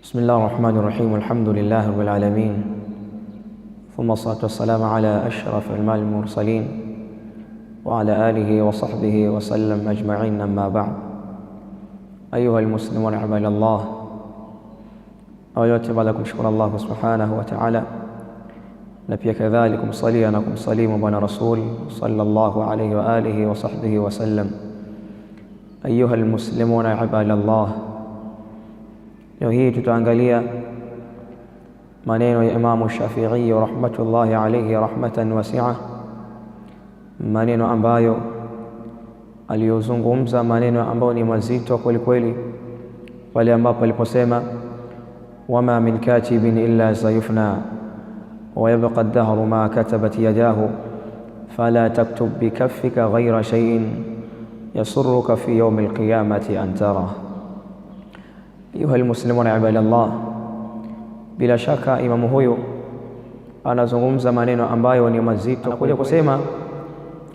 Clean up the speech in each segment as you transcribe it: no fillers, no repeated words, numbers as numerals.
بسم الله الرحمن الرحيم. الحمد لله رب العالمين، ثم الصلاة والسلام على أشرف المرسلين وعلى آله وصحبه وسلم أجمعين. أما بعد، أيها المسلمون عباد الله، أولا لكم شكر الله سبحانه وتعالى، نبي كذلك صليا لكم صليم بنا رسول صلى الله عليه وآله وصحبه وسلم. أيها المسلمون عباد الله، leo hii tutaangalia maneno ya Imamu Shafi'i rahmatullahi alayhi rahmatan wasi'a, maneno ambayo aliyozungumza, maneno ambayo ni mazito kweli kweli, pale ambapo aliposema wama min katibin illa sayufna wa yabqa ad-dahru ma katabat yadahu fala taktub bikaffika ghayra shay'in yasurruka fi yawm al-qiyamati an tara. Ayuha almuslimuna ibadallah, bila shaka imamu huyu anazungumza maneno ambayo ni mazito. Kuja kusema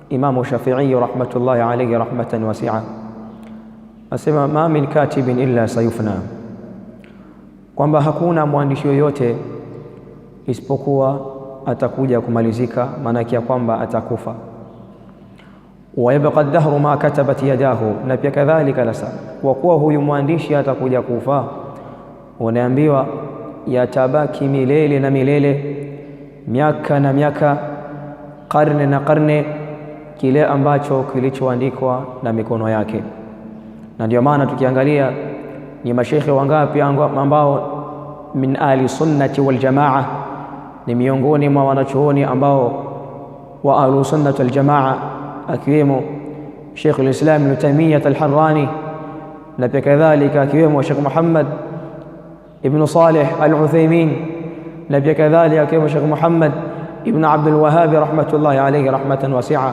Imamu Shafi'i rahmatullahi alayhi rahmatan wasi'a, asema ma min katibin illa sayufna, kwamba hakuna mwandishi yoyote isipokuwa atakuja kumalizika, maana yake kwamba atakufa. Wa yabqa ad-dahru ma katabat yadahu, na pia kadhalika lasa, kwa kuwa huyu mwandishi atakuja kufa, unaambiwa yatabaki milele na milele, miaka na miaka, karne na karne, kile ambacho kilichoandikwa na mikono yake. Na ndio maana tukiangalia ni mashaikhi wangapi ambao min ahli sunnati wal jamaa, ni miongoni mwa wanachuoni ambao wa ahli sunnati wal jamaa, akiwemo Sheikh al-Islam Ibn Taymiyyah al-Harrani, na pia kadhalika akiwemo Sheikh Muhammad Ibn Salih al-Uthaymeen, na pia kadhalika akiwemo Sheikh Muhammad Ibn Abdul Wahhab rahmatullahi alayhi rahmatan wasi'a.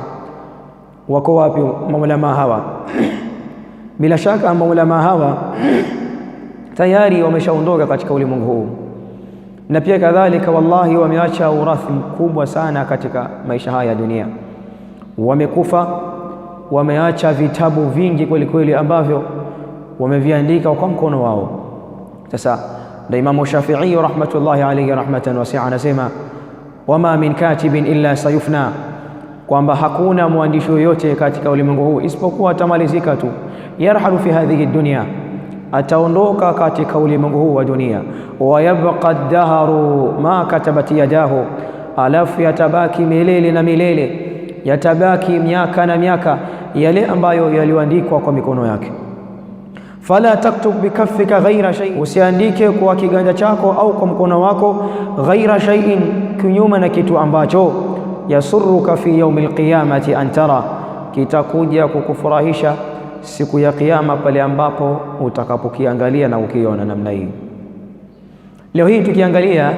Wako wapi maulama hawa? Bila shaka maulama hawa tayari wameshaondoka katika ulimwengu huu, na pia kadhalika wallahi wameacha urathi mkubwa sana katika maisha haya ya dunia. Wamekufa, wameacha vitabu vingi kweli kweli ambavyo wameviandika kwa mkono wao. Sasa ndio Imamu Shafi'i rahmatullahi alayhi rahmatan wasi'a anasema wama min katibin illa sayufna, kwamba hakuna mwandishi yoyote katika ulimwengu huu isipokuwa atamalizika tu. Yarhalu fi hadhihi dunya, ataondoka katika ulimwengu huu wa dunia. Wa yabqa ad-dahru ma katabat yadahu, alafu yatabaki milele na milele, yatabaki miaka na miaka yale ambayo yaliandikwa kwa mikono yake. Fala taktub bikaffika ghaira shay'in, usiandike kwa kiganja chako au kwa mkono wako ghaira shay'in, kinyume na kitu ambacho yasurruka fi yawmil qiyamati an tara, kitakuja kukufurahisha siku ya kiyama, pale ambapo utakapokiangalia na ukiona namna hii. Leo hii tukiangalia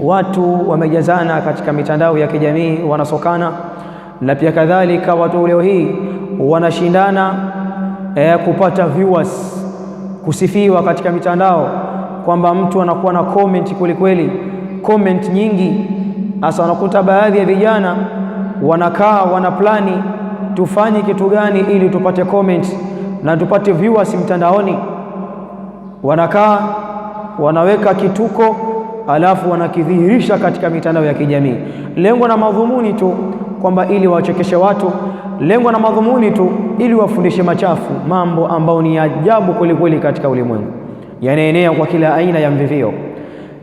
watu wamejazana katika mitandao ya kijamii, wanasokana, na pia kadhalika watu leo hii wanashindana kupata viewers, kusifiwa katika mitandao, kwamba mtu anakuwa na comment kweli kweli, comment nyingi. Hasa wanakuta baadhi ya vijana wanakaa wanaplani, tufanye kitu gani ili tupate comment na tupate viewers mtandaoni. Wanakaa wanaweka kituko, alafu wanakidhihirisha katika mitandao ya kijamii, lengo na madhumuni tu kwamba ili wachekeshe watu, lengo na madhumuni tu ili wafundishe machafu, mambo ambayo ni ajabu kweli kweli katika ulimwengu, yanaenea kwa kila aina ya mvivio.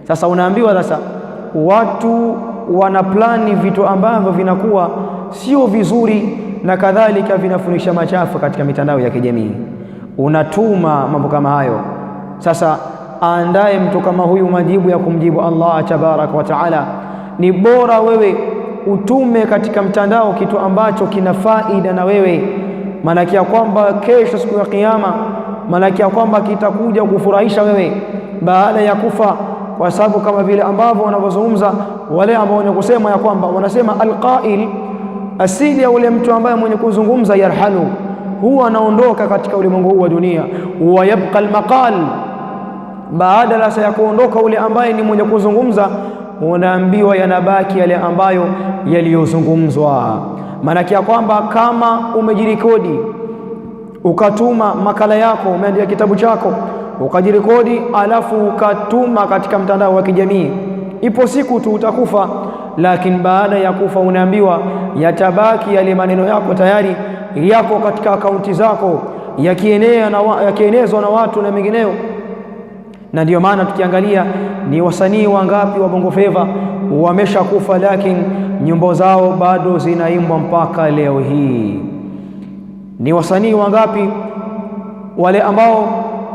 Sasa unaambiwa sasa watu wanaplani vitu ambavyo vinakuwa sio vizuri, na kadhalika vinafundisha machafu katika mitandao ya kijamii, unatuma mambo kama hayo. Sasa aandaye mtu kama huyu majibu ya kumjibu Allah tabaraka wa taala. Ni bora wewe utume katika mtandao kitu ambacho kina faida na wewe, maanake ya kwamba kesho siku ya kiyama, maanake ya kwamba kitakuja kufurahisha wewe baada ya kufa. Kwa sababu kama vile ambavyo wanavyozungumza wale ambao wenye kusema ya kwamba wanasema alqail, asili ya ule mtu ambaye mwenye kuzungumza, yarhalu, huwa anaondoka katika ulimwengu huu wa dunia. Wa yabqa almaqal, baada ya kuondoka ule ambaye ni mwenye kuzungumza, unaambiwa yanabaki yale ambayo yaliyozungumzwa. Maana ya kwamba kama umejirikodi ukatuma makala yako, umeandika kitabu chako ukajirekodi alafu ukatuma katika mtandao wa kijamii, ipo siku tu utakufa, lakini baada ya kufa unaambiwa yatabaki yale maneno yako tayari yako katika akaunti zako, yakienezwa na watu na mengineo. Na ndio maana tukiangalia ni wasanii wangapi wa Bongo Flava wameshakufa, lakini nyimbo zao bado zinaimbwa mpaka leo hii. Ni wasanii wangapi wale ambao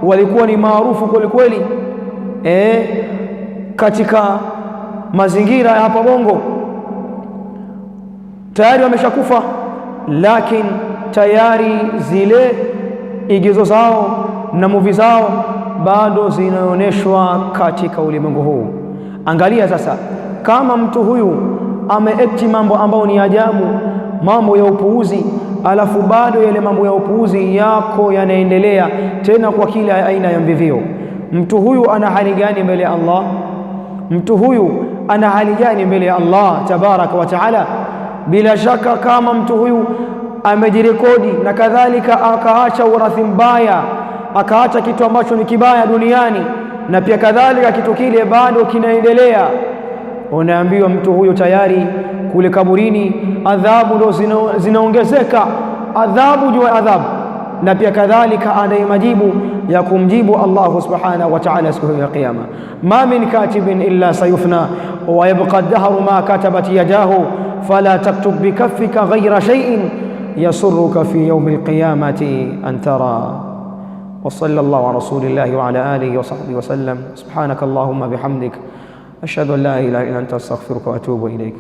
walikuwa ni maarufu kweli kweli katika mazingira ya hapa Bongo, tayari wameshakufa, lakini tayari zile igizo zao na movie zao bado zinaonyeshwa katika ulimwengu huu. Angalia sasa, kama mtu huyu ameekti mambo ambayo ni ajabu, mambo ya upuuzi, alafu bado yale mambo ya upuuzi yako yanaendelea tena kwa kila aina ya mvivio, mtu huyu ana hali gani mbele ya Allah? Mtu huyu ana hali gani mbele ya Allah tabaraka wa taala? Bila shaka kama mtu huyu amejirekodi na kadhalika akaacha urathi mbaya, akaacha kitu ambacho ni kibaya duniani, na pia kadhalika kitu kile bado kinaendelea, unaambiwa mtu huyo tayari kule kaburini adhabu ndo zinaongezeka, adhabu juu ya adhabu, na pia kadhalika anaye majibu ya kumjibu Allah subhanahu wa ta'ala siku ya kiyama. Ma min katibin illa sayufna wa yabqa ad-dahru ma katabat yadahu fala taktub bikaffika ghayra shay'in yasurruka fi yawm al-qiyamati an tara. Wa sallallahu ala rasulillahi wa ala alihi wa sahbihi wa sallam. Subhanaka Allahumma bihamdik ashhadu an la ilaha illa anta astaghfiruka wa atubu ilayk.